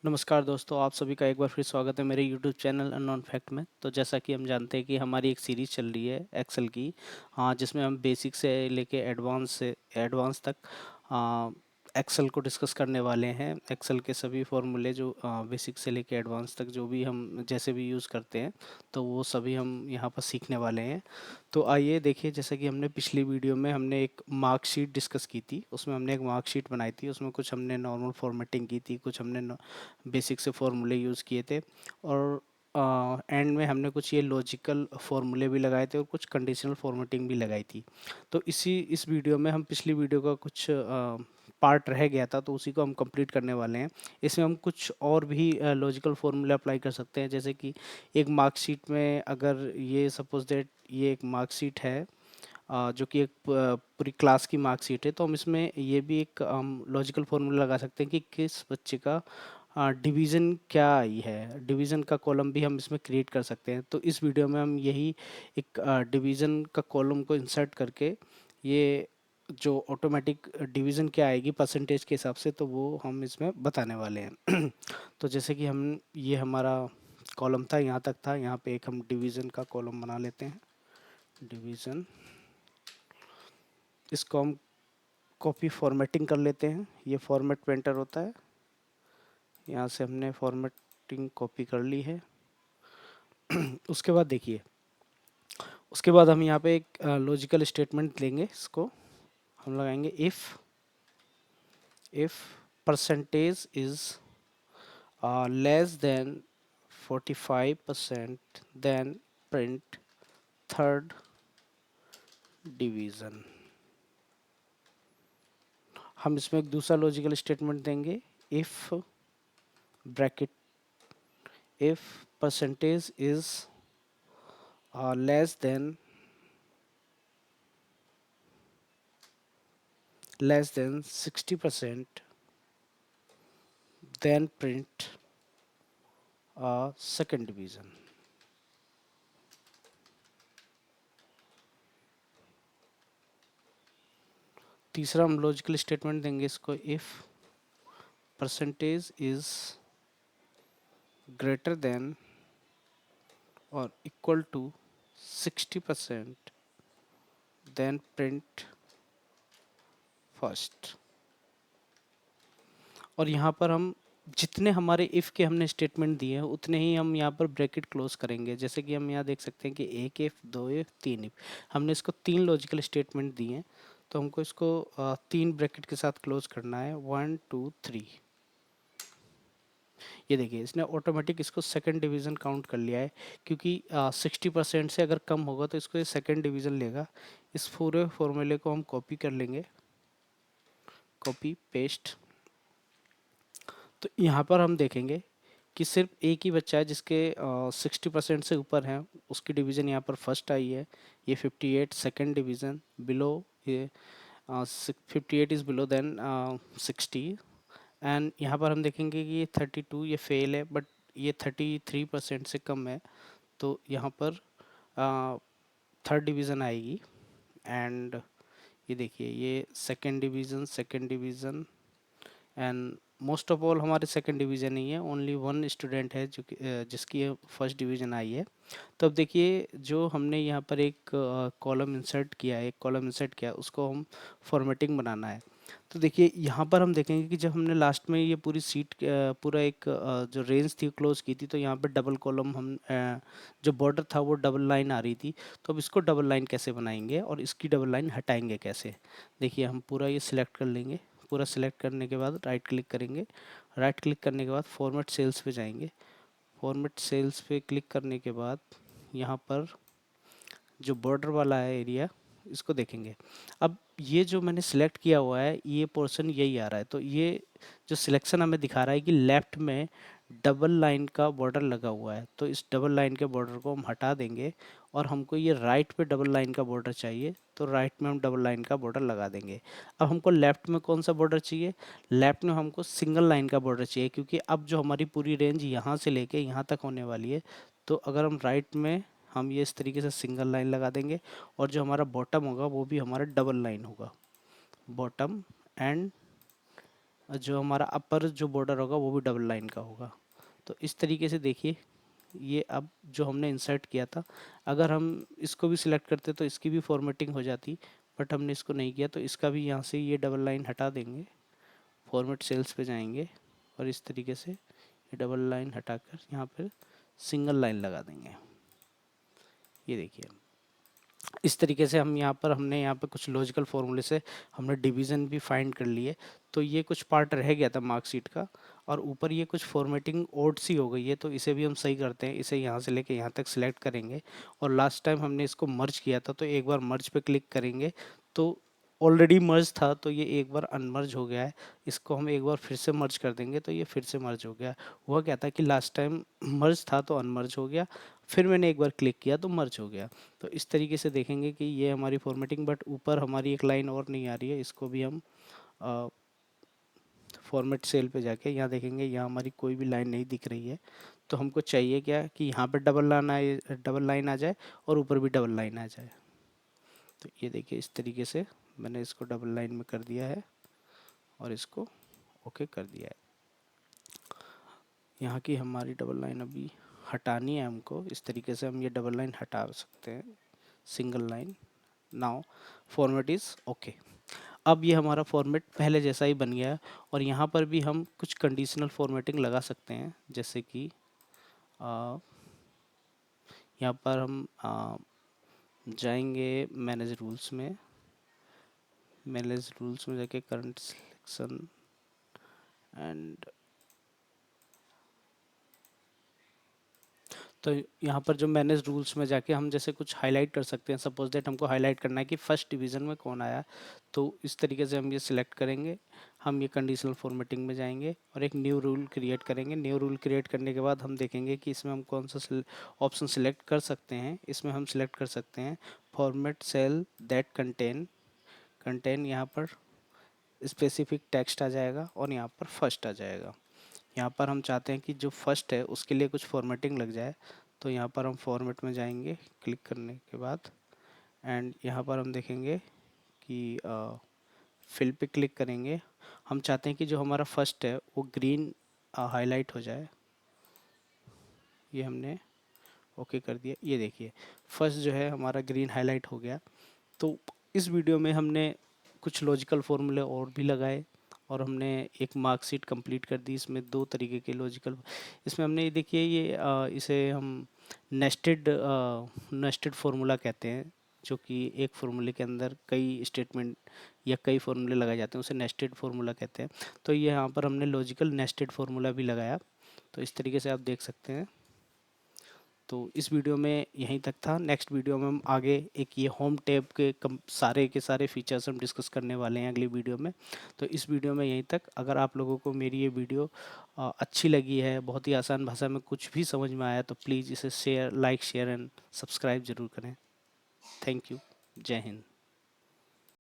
नमस्कार दोस्तों, आप सभी का एक बार फिर स्वागत है मेरे यूट्यूब चैनल अननोन फैक्ट में। तो जैसा कि हम जानते हैं कि हमारी एक सीरीज़ चल रही है एक्सेल की, हाँ, जिसमें हम बेसिक से लेके एडवांस तक एक्सेल को डिस्कस करने वाले हैं। एक्सेल के सभी फॉर्मूले जो बेसिक से लेके एडवांस तक जो भी हम जैसे भी यूज़ करते हैं, तो वो सभी हम यहाँ पर सीखने वाले हैं। तो आइए देखिए, जैसे कि हमने पिछली वीडियो में हमने एक मार्कशीट डिस्कस की थी, उसमें हमने एक मार्कशीट बनाई थी, उसमें कुछ हमने नॉर्मल फॉर्मेटिंग की थी, कुछ हमने बेसिक से फॉर्मूले यूज़ किए थे, और एंड में हमने कुछ ये लॉजिकल फॉर्मूले भी लगाए थे और कुछ कंडीशनल फॉर्मेटिंग भी लगाई थी। तो इस वीडियो में हम पिछली वीडियो का कुछ पार्ट रह गया था, तो उसी को हम कंप्लीट करने वाले हैं। इसमें हम कुछ और भी लॉजिकल फॉर्मूले अप्लाई कर सकते हैं, जैसे कि एक मार्कशीट में अगर ये सपोज दैट ये एक मार्कशीट है, जो कि एक पूरी क्लास की मार्कशीट है, तो हम इसमें ये भी एक लॉजिकल फॉर्मूला लगा सकते हैं कि किस बच्चे का डिवीज़न क्या आई है। डिवीज़न का कॉलम भी हम इसमें क्रिएट कर सकते हैं। तो इस वीडियो में हम यही एक डिवीज़न का कॉलम को इंसर्ट करके ये जो ऑटोमेटिक डिवीज़न क्या आएगी परसेंटेज के हिसाब से, तो वो हम इसमें बताने वाले हैं। तो जैसे कि हम ये हमारा कॉलम था, यहाँ तक था, यहाँ पे एक हम डिवीज़न का कॉलम बना लेते हैं। डिवीज़न, इसको हम कॉपी फॉर्मेटिंग कर लेते हैं। ये फॉर्मेट पेंटर होता है, यहाँ से हमने फॉर्मेटिंग कॉपी कर ली है। उसके बाद देखिए, उसके बाद हम यहाँ पे एक लॉजिकल स्टेटमेंट लेंगे। इसको हम लगाएंगे if percentage is less than 45%, then print third division. हम इसमें एक दूसरा लॉजिकल स्टेटमेंट देंगे, if bracket if percentage is less than 60%, then print a second division. तीसरा हम लॉजिकल स्टेटमेंट देंगे इसको, if percentage is greater than or equal to 60%, then print first। और यहाँ पर हम जितने हमारे इफ़ के हमने स्टेटमेंट दिए हैं उतने ही हम यहाँ पर ब्रैकेट क्लोज करेंगे। जैसे कि हम यहाँ देख सकते हैं कि एक इफ़, दो इफ़, तीन इफ़, हमने इसको तीन लॉजिकल स्टेटमेंट दिए हैं, तो हमको इसको तीन ब्रैकेट के साथ क्लोज करना है, 1 2 3। ये देखिए, इसने ऑटोमेटिक इसको सेकंड डिवीज़न काउंट कर लिया है, क्योंकि 60% से अगर कम होगा तो इसको ये सेकंड डिवीज़न लेगा। इस पूरे फॉर्मूले को हम कॉपी कर लेंगे, कॉपी पेस्ट। तो यहाँ पर हम देखेंगे कि सिर्फ एक ही बच्चा है जिसके 60% से ऊपर है, उसकी डिवीज़न यहाँ पर फर्स्ट आई है, ये 58 सेकंड डिवीज़न, बिलो ये 58 इज़ बिलो देन 60। एंड यहाँ पर हम देखेंगे कि ये 32 ये फेल है, बट ये 33% से कम है, तो यहाँ पर थर्ड डिवीज़न आएगी। एंड ये देखिए, ये second division and most of all हमारे सेकंड डिवीज़न ही है, ओनली वन स्टूडेंट है जो कि जिसकी फर्स्ट डिवीज़न आई है। तो अब देखिए, जो हमने यहाँ पर एक कॉलम इंसर्ट किया है, एक कॉलम इंसर्ट किया, उसको हम फॉर्मेटिंग बनाना है। तो देखिए, यहाँ पर हम देखेंगे कि जब हमने लास्ट में ये पूरी सीट पूरा एक जो रेंज थी क्लोज की थी, तो यहाँ पर डबल कॉलम हम जो बॉर्डर था वो डबल लाइन आ रही थी। तो अब इसको डबल लाइन कैसे बनाएंगे और इसकी डबल लाइन हटाएंगे कैसे। देखिए, हम पूरा ये सिलेक्ट कर लेंगे। पूरा सिलेक्ट करने के बाद राइट क्लिक करेंगे। राइट क्लिक करने के बाद फॉर्मेट सेल्स पे जाएंगे। फॉर्मेट सेल्स पे क्लिक करने के बाद यहाँ पर जो बॉर्डर वाला है एरिया, इसको देखेंगे। अब ये जो मैंने सिलेक्ट किया हुआ है, ये पोर्शन यही आ रहा है, तो ये जो सिलेक्शन हमें दिखा रहा है कि लेफ़्ट में डबल लाइन का बॉर्डर लगा हुआ है, तो इस डबल लाइन के बॉर्डर को हम हटा देंगे और हमको ये राइट पे डबल लाइन का बॉर्डर चाहिए, तो राइट में हम डबल लाइन का बॉर्डर लगा देंगे। अब हमको लेफ़्ट में कौन सा बॉर्डर चाहिए? लेफ़्ट में हमको सिंगल लाइन का बॉर्डर चाहिए, क्योंकि अब जो हमारी पूरी रेंज यहाँ से लेके यहाँ तक होने वाली है। तो अगर हम राइट में हम ये इस तरीके से सिंगल लाइन लगा देंगे, और जो हमारा बॉटम होगा वो भी हमारा डबल लाइन होगा, बॉटम एंड जो हमारा अपर जो बॉर्डर होगा वो भी डबल लाइन का होगा। तो इस तरीके से देखिए, ये अब जो हमने इंसर्ट किया था, अगर हम इसको भी सिलेक्ट करते तो इसकी भी फॉर्मेटिंग हो जाती, बट हमने इसको नहीं किया, तो इसका भी यहाँ से ये डबल लाइन हटा देंगे, फॉर्मेट सेल्स पे जाएंगे और इस तरीके से ये डबल लाइन हटाकर यहाँ पर सिंगल लाइन लगा देंगे। ये देखिए, इस तरीके से हम हमने यहाँ पर कुछ लॉजिकल फॉर्मूले से हमने डिवीज़न भी फाइंड कर लिए। तो ये कुछ पार्ट रह गया था मार्कशीट का, और ऊपर ये कुछ फॉर्मेटिंग ओड सी हो गई है, तो इसे भी हम सही करते हैं। इसे यहाँ से लेके यहाँ तक सिलेक्ट करेंगे, और लास्ट टाइम हमने इसको मर्ज किया था, तो एक बार मर्ज पे क्लिक करेंगे तो ऑलरेडी मर्ज था, तो ये एक बार अनमर्ज हो गया है। इसको हम एक बार फिर से मर्ज कर देंगे तो ये फिर से मर्ज हो गया। हुआ क्या था कि लास्ट टाइम मर्ज था तो अनमर्ज हो गया, फिर मैंने एक बार क्लिक किया तो मर्ज हो गया। तो इस तरीके से देखेंगे कि ये हमारी फॉर्मेटिंग, बट ऊपर हमारी एक लाइन और नहीं आ रही है, इसको भी हम फॉर्मेट सेल पे जाके यहाँ देखेंगे, यहाँ हमारी कोई भी लाइन नहीं दिख रही है। तो हमको चाहिए क्या कि यहाँ पर डबल लाइन आ जाए और ऊपर भी डबल लाइन आ जाए। तो ये देखिए, इस तरीके से मैंने इसको डबल लाइन में कर दिया है और इसको ओके कर दिया है। यहाँ की हमारी डबल लाइन अभी हटानी है हमको, इस तरीके से हम ये डबल लाइन हटा सकते हैं, single line. Now format is okay. अब ये हमारा फॉर्मेट पहले जैसा ही बन गया है, और यहाँ पर भी हम कुछ कंडीशनल फॉर्मेटिंग लगा सकते हैं, जैसे कि यहाँ पर हम जाएंगे मैनेज रूल्स में, जाके करंट सिलेक्शन एंड, तो यहाँ पर जो मैनेज रूल्स में जाके हम जैसे कुछ हाईलाइट कर सकते हैं। सपोज दैट हमको हाईलाइट करना है कि फर्स्ट डिवीज़न में कौन आया, तो इस तरीके से हम ये सिलेक्ट करेंगे। हम ये कंडीशनल फॉर्मेटिंग में जाएंगे और एक न्यू रूल क्रिएट करेंगे। न्यू रूल क्रिएट करने के बाद हम देखेंगे कि इसमें हम कौन सा ऑप्शन सिलेक्ट कर सकते हैं। इसमें हम सिलेक्ट कर सकते हैं फॉर्मेट सेल दैट कंटेन यहाँ पर स्पेसिफिक टेक्स्ट आ जाएगा और यहाँ पर फर्स्ट आ जाएगा। यहाँ पर हम चाहते हैं कि जो फर्स्ट है उसके लिए कुछ फॉर्मेटिंग लग जाए, तो यहाँ पर हम फॉर्मेट में जाएंगे क्लिक करने के बाद, एंड यहाँ पर हम देखेंगे कि फिल पे क्लिक करेंगे। हम चाहते हैं कि जो हमारा फर्स्ट है वो ग्रीन हाईलाइट हो जाए। ये हमने ओके कर दिया। ये देखिए, फर्स्ट जो है हमारा ग्रीन हाईलाइट हो गया। तो इस वीडियो में हमने कुछ लॉजिकल फॉर्मूले और भी लगाए, और हमने एक मार्कशीट कंप्लीट कर दी। इसमें दो तरीके के लॉजिकल, इसमें हमने देखिए ये इसे हम नेस्टेड फार्मूला कहते हैं, जो कि एक फार्मूले के अंदर कई स्टेटमेंट या कई फार्मूले लगाए जाते हैं, उसे नेस्टेड फार्मूला कहते हैं। तो ये यहाँ पर हमने लॉजिकल नेस्टेड फार्मूला भी लगाया। तो इस तरीके से आप देख सकते हैं। तो इस वीडियो में यहीं तक था। नेक्स्ट वीडियो में हम आगे एक ये होम टैब के सारे के सारे फीचर्स हम डिस्कस करने वाले हैं अगली वीडियो में। तो इस वीडियो में यहीं तक। अगर आप लोगों को मेरी ये वीडियो अच्छी लगी है, बहुत ही आसान भाषा में कुछ भी समझ में आया, तो प्लीज़ इसे share, like, share and subscribe ज़रूर करें। Thank you. जय हिंद।